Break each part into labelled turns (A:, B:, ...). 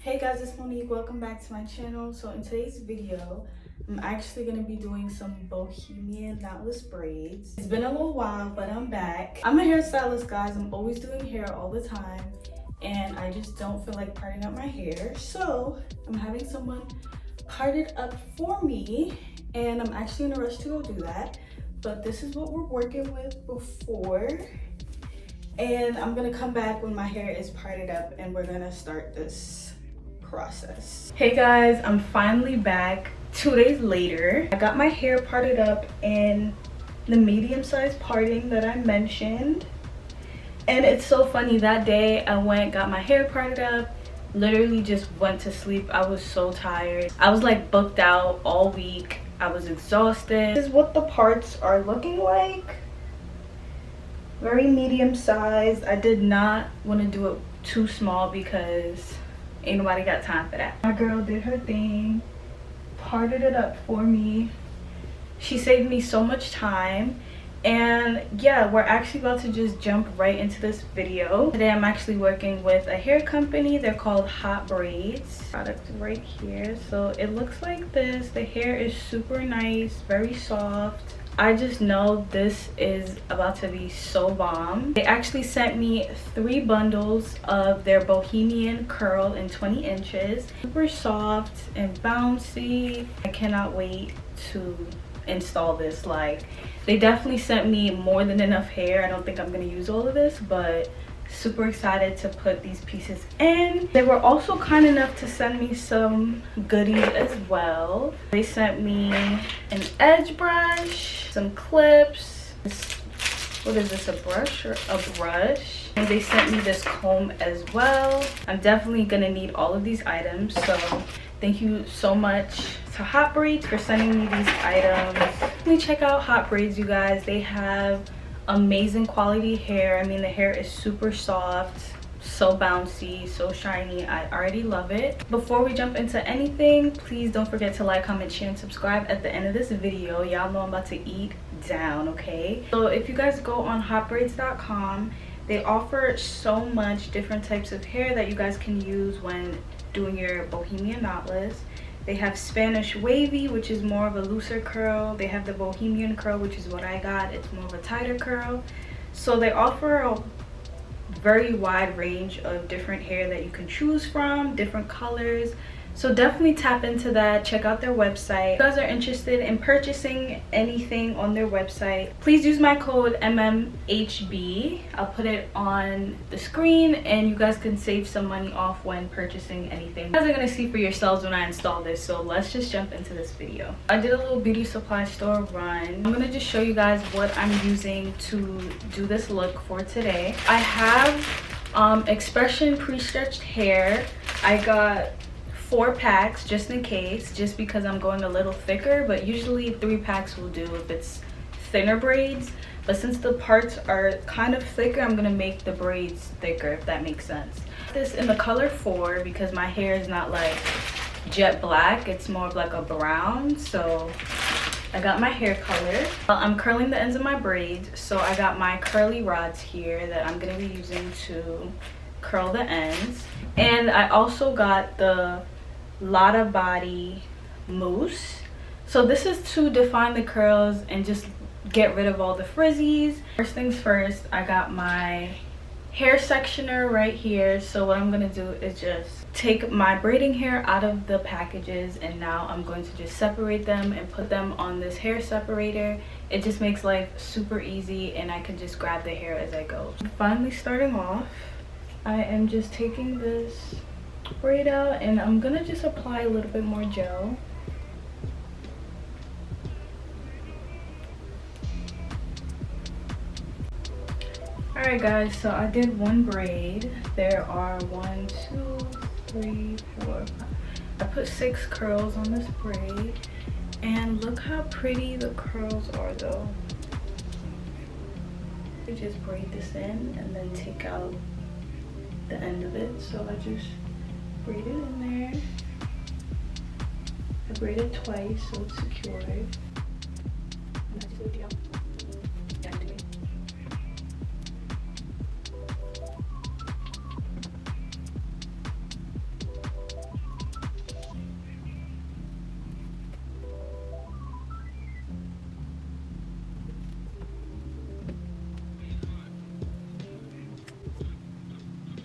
A: Hey guys, it's Monique. Welcome back to my channel. So in today's video, I'm actually going to be doing some bohemian knotless braids. It's been a little while, but I'm back. I'm a hairstylist, guys. I'm always doing hair all the time, and I just don't feel like parting up my hair. So I'm having someone part it up for me, and I'm actually in a rush to go do that. But this is what we're working with before. And I'm gonna come back when my hair is parted up and we're gonna start this process. Hey guys, I'm finally back 2 days later. I got my hair parted up in the medium-sized parting that I mentioned. And it's so funny, that day I got my hair parted up, literally just went to sleep. I was so tired. I was like booked out all week. I was exhausted. This is what the parts are looking like. Very medium sized. I did not want to do it too small because ain't nobody got time for that. My girl did her thing, parted it up for me. She saved me so much time. And yeah, we're actually about to just jump right into this video. Today I'm actually working with a hair company. They're called HOTBRAIDS. Product right here. So it looks like this. The hair is super nice, very soft. I just know this is about to be so bomb. They actually sent me 3 bundles of their Bohemian curl in 20 inches. Super soft and bouncy. I cannot wait to install this. Like, they definitely sent me more than enough hair. I don't think I'm gonna use all of this, but super excited to put these pieces in. They were also kind enough to send me some goodies as well. They sent me an edge brush, some clips. What is this, a brush or a brush? And they sent me this comb as well. I'm definitely gonna need all of these items, so thank you so much to HOTBRAIDS for sending me these items. Definitely check out HOTBRAIDS, you guys. They have amazing quality hair. I mean, the hair is super soft, so bouncy, so shiny. I already love it. Before we jump into anything, please don't forget to like, comment, share, and subscribe at the end of this video. Y'all know I'm about to eat down, okay? So if you guys go on hotbraids.com, they offer so much different types of hair that you guys can use when doing your bohemian knotless. They have Spanish wavy, which is more of a looser curl. They have the bohemian curl, which is what I got. It's more of a tighter curl. So they offer a very wide range of different hair that you can choose from, different colors. So definitely tap into that. Check out their website. If you guys are interested in purchasing anything on their website, please use my code MMHB. I'll put it on the screen and you guys can save some money off when purchasing anything. You guys are gonna see for yourselves when I install this, so let's just jump into this video. I did a little beauty supply store run. I'm gonna just show you guys what I'm using to do this look for today. I have expression pre-stretched hair. I got 4 packs just in case, just because I'm going a little thicker, but usually 3 packs will do if it's thinner braids. But since the parts are kind of thicker, I'm gonna make the braids thicker, if that makes sense. This in the color 4 because my hair is not like jet black, it's more of like a brown. So I got my hair color. I'm curling the ends of my braids, so I got my curly rods here that I'm gonna be using to curl the ends. And I also got the Lotta Body mousse. So this is to define the curls and just get rid of all the frizzies. First things first, I got my hair sectioner right here. So what I'm gonna do is just take my braiding hair out of the packages, and now I'm going to just separate them and put them on this hair separator. It just makes life super easy and I can just grab the hair as I go. Finally starting off, I am just taking this braid out and I'm gonna just apply a little bit more gel. Alright guys, so I did 1 braid. There are 1, 2, 3, 4, 5. I put 6 curls on this braid, and look how pretty the curls are though. I just braid this in and then take out the end of it. So I just braid it in there. I braid it twice so it's secured.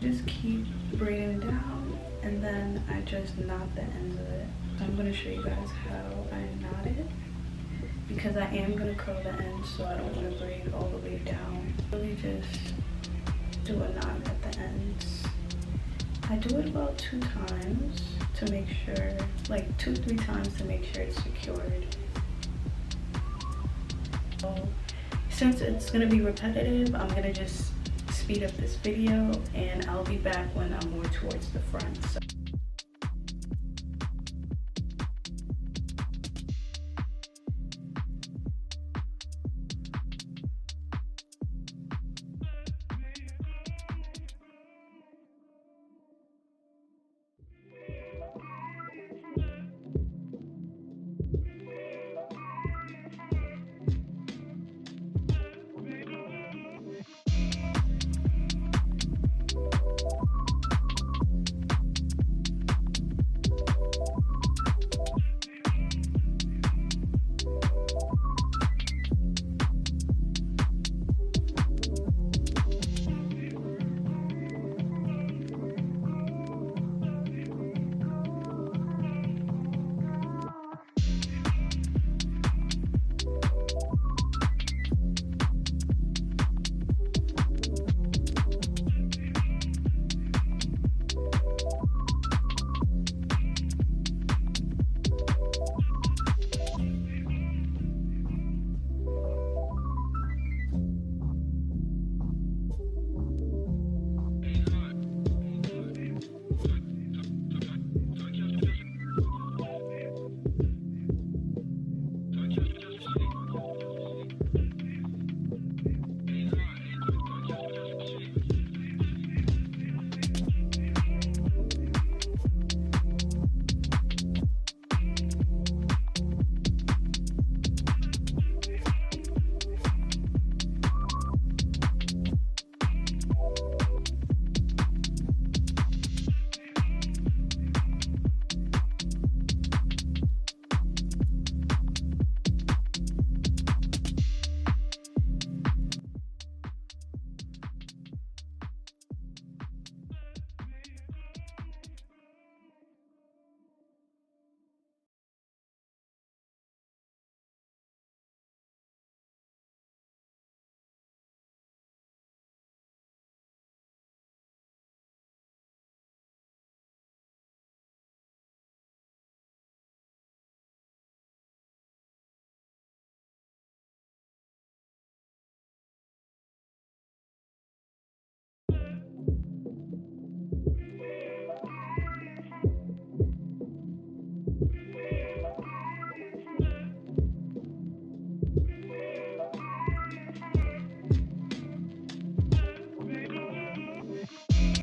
A: Just keep braiding down, and then I just knot the ends of it. So I'm gonna show you guys how I knot it, because I am gonna curl the ends, so I don't want to braid all the way down. Really just do a knot at the ends. I do it about 2 times to make sure, like 2-3 times to make sure it's secured. So since it's gonna be repetitive, I'm gonna just speed up this video, and I'll be back when I'm more towards the front. So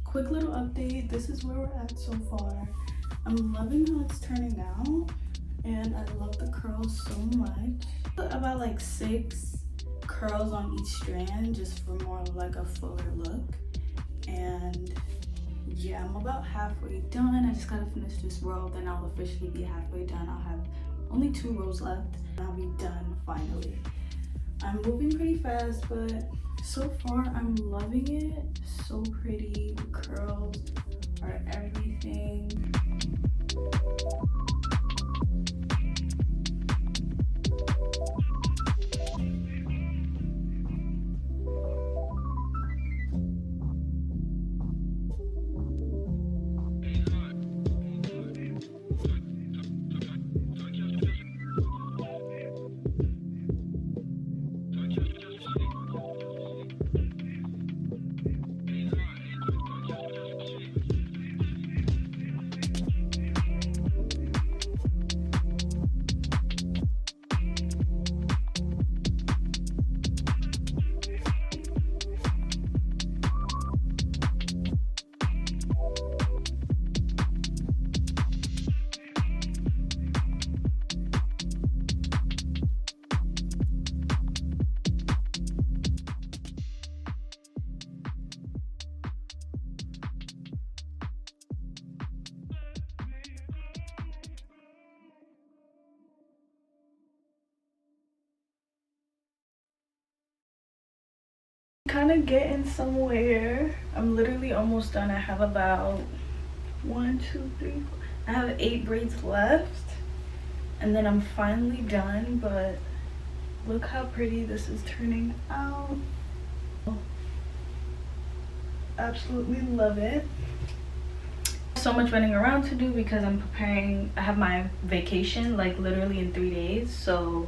A: quick little update, this is where we're at so far. I'm loving how it's turning out, and I love the curls so much. About like 6 curls on each strand, just for more of like a fuller look. And yeah, I'm about halfway done. I just gotta finish this row, then I'll officially be halfway done. I'll have only 2 rows left, and I'll be done finally. I'm moving pretty fast, but so far I'm loving it. So pretty. The curls are everything. Kind of getting somewhere. I'm literally almost done. I have about 1, 2, 3, 4. I have 8 braids left, and then I'm finally done. But look how pretty this is turning out. Absolutely love it. So much running around to do because I'm preparing. I have my vacation like literally in 3 days, so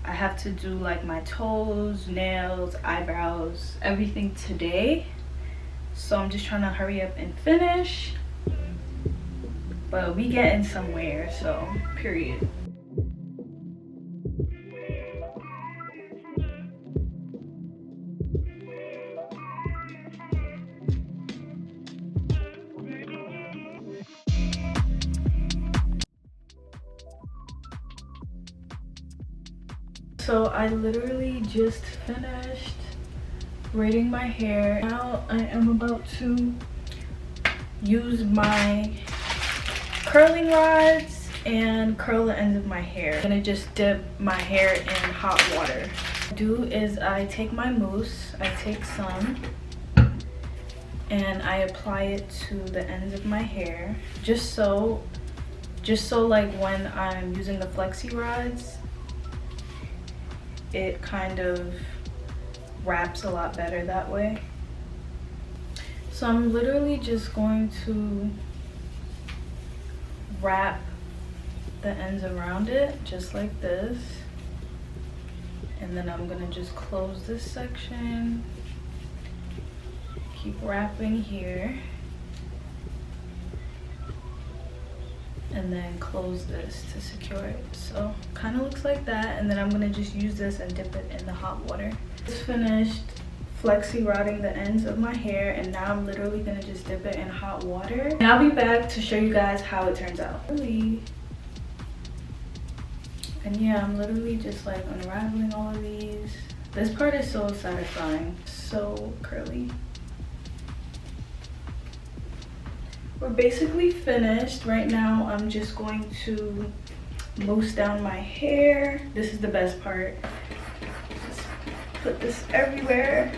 A: I have to do like my toes, nails, eyebrows, everything today. So I'm just trying to hurry up and finish, but we getting somewhere, so period. So I literally just finished braiding my hair. Now I am about to use my curling rods and curl the ends of my hair. I'm gonna just dip my hair in hot water. What I do is I take my mousse, I take some, and I apply it to the ends of my hair. Just so like when I'm using the flexi rods, it kind of wraps a lot better that way. So I'm literally just going to wrap the ends around it just like this, and then I'm gonna just close this section, keep wrapping here, and then close this to secure it. So kind of looks like that, and then I'm gonna just use this and dip it in the hot water. Just finished flexi rodding the ends of my hair, and now I'm literally gonna just dip it in hot water, and I'll be back to show you guys how it turns out. And yeah, I'm literally just like unraveling all of these. This part is so satisfying, so curly. We're basically finished. Right now I'm just going to mousse down my hair. This is the best part. Just put this everywhere.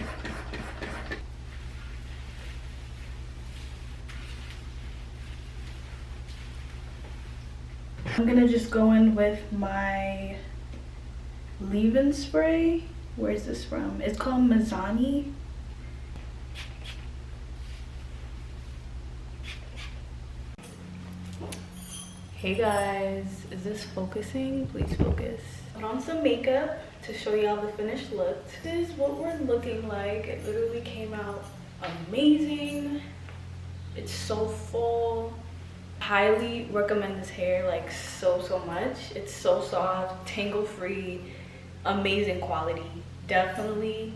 A: I'm gonna just go in with my leave-in spray. Where's this from? It's called Mazzani. Hey guys, is this focusing? Please focus. Put on some makeup to show y'all the finished look. This is what we're looking like. It literally came out amazing. It's so full. Highly recommend this hair like so much. It's so soft, tangle free, amazing quality. Definitely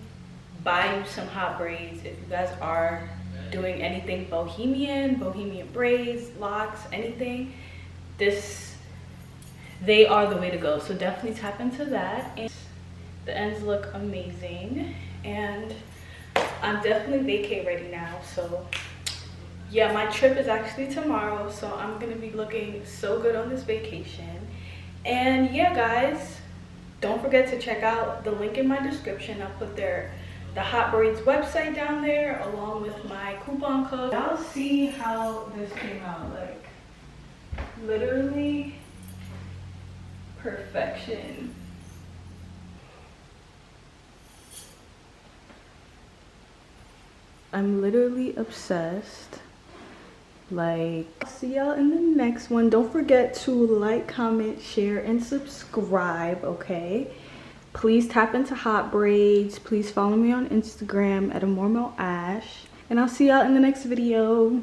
A: buy you some hot braids if you guys are doing anything bohemian braids, locks, anything. They are the way to go, so definitely tap into that. And the ends look amazing, and I'm definitely vacay ready now. So yeah, my trip is actually tomorrow, so I'm gonna be looking so good on this vacation. And yeah guys, don't forget to check out the link in my description. I'll put the HOTBRAIDS website down there along with my coupon code. Y'all see how this came out, like literally perfection. I'm literally obsessed. Like, I'll see y'all in the next one. Don't forget to like, comment, share, and subscribe, okay? Please tap into HOTBRAIDS. Please follow me on Instagram at @AmorMoAsh. And I'll see y'all in the next video.